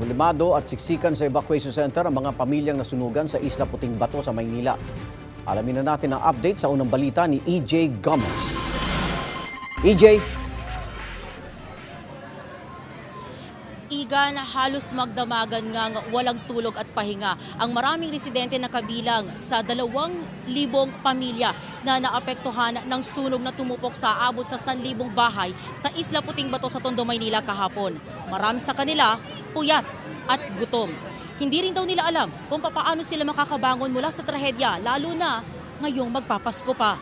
Problemado at siksikan sa evacuation center ang mga pamilyang nasunugan sa Isla Puting Bato sa Maynila. Alamin na natin ang update sa unang balita ni EJ Gomez. EJ. Igan, halos magdamagan ngang walang tulog at pahinga ang maraming residente na kabilang sa 2,000 pamilya na naapektuhan ng sunog na tumupok sa abot sa 1,000 bahay sa Isla Puting Bato sa Tondo, Maynila kahapon. Marami sa kanila puyat at gutom. Hindi rin daw nila alam kung paano sila makakabangon mula sa trahedya, lalo na ngayong magpapasko pa.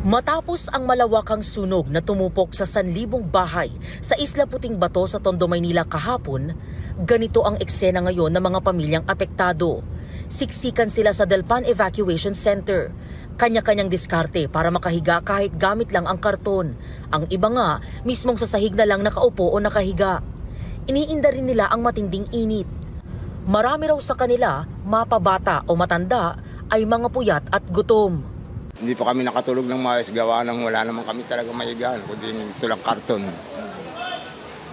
Matapos ang malawakang sunog na tumupok sa 1,000 bahay sa Isla Puting Bato sa Tondo, Maynila kahapon, ganito ang eksena ngayon ng mga pamilyang apektado. Siksikan sila sa Delpan Evacuation Center. Kanya-kanyang diskarte para makahiga kahit gamit lang ang karton. Ang iba nga, mismong sa sahig na lang nakaupo o nakahiga. Iniinda rin nila ang matinding init. Marami raw sa kanila, mapabata o matanda, ay mga puyat at gutom. Hindi pa kami nakatulog ng maayos, gawa ng wala naman kami talaga mahigaan, kundi tulang karton.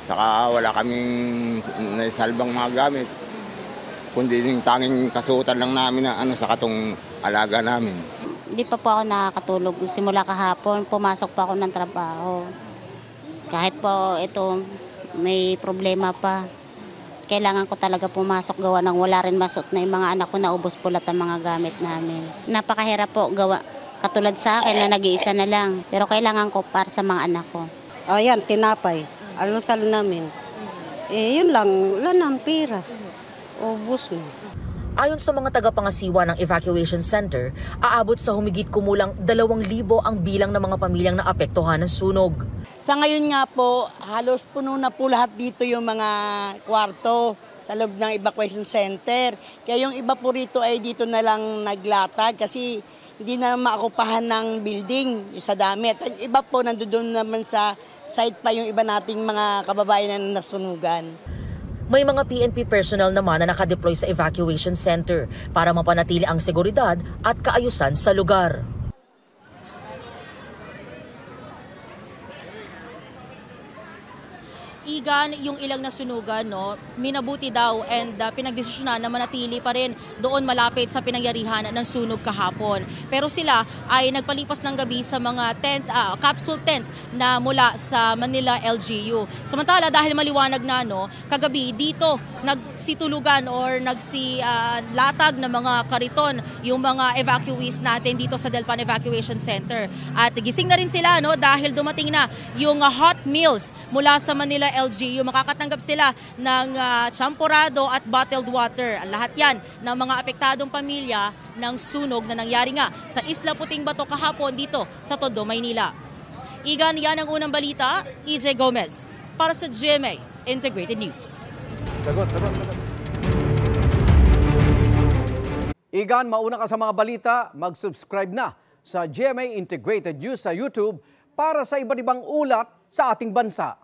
Saka wala kaming naisalbang mga gamit, kundi yung tanging kasuotan lang namin na sa katong alaga namin. Hindi pa po ako nakakatulog. Simula kahapon, pumasok pa ako ng trabaho. Kahit po ito may problema pa, kailangan ko talaga pumasok gawa ng wala rin masot na yung mga anak ko, naubos po lahat ang mga gamit namin. Napakahirap po gawa. Katulad sa akin na nag-iisa na lang. Pero kailangan ko para sa mga anak ko. Ayan, tinapay. Almusal namin. Yun lang. Wala na ang pera. Ubus na. Ayon sa mga tagapangasiwa ng evacuation center, aabot sa humigit kumulang 2,000 ang bilang ng mga pamilyang naapektuhan ng sunog. Sa ngayon nga po, halos puno na po lahat dito yung mga kwarto sa loob ng evacuation center. Kaya yung iba po rito ay dito na lang naglatag kasi hindi na maakupahan ng building sa dami. At iba po, nandoon naman sa site pa yung iba nating mga kababayan na nasunugan. May mga PNP personnel naman na nakadeploy sa evacuation center para mapanatili ang seguridad at kaayusan sa lugar. Igan, yung ilang nasunugan, minabuti daw and pinagdesisyonan na manatili pa rin doon malapit sa pinangyarihan ng sunog kahapon. Pero sila ay nagpalipas ng gabi sa mga capsule tents na mula sa Manila LGU. Samantala, dahil maliwanag na, kagabi dito nagsitulugan or nagsilatag ng mga kariton yung mga evacuees natin dito sa Delpan Evacuation Center. At gising na rin sila dahil dumating na yung hot meals mula sa Manila LGU. Makakatanggap sila ng champorado at bottled water. Lahat yan ng mga apektadong pamilya ng sunog na nangyari nga sa Isla Puting Bato kahapon dito sa Tondo, Maynila. Igan, yan ang unang balita. EJ Gomez para sa GMA Integrated News. Sagot. Igan, mauna ka sa mga balita, mag-subscribe na sa GMA Integrated News sa YouTube para sa iba't ibang ulat sa ating bansa.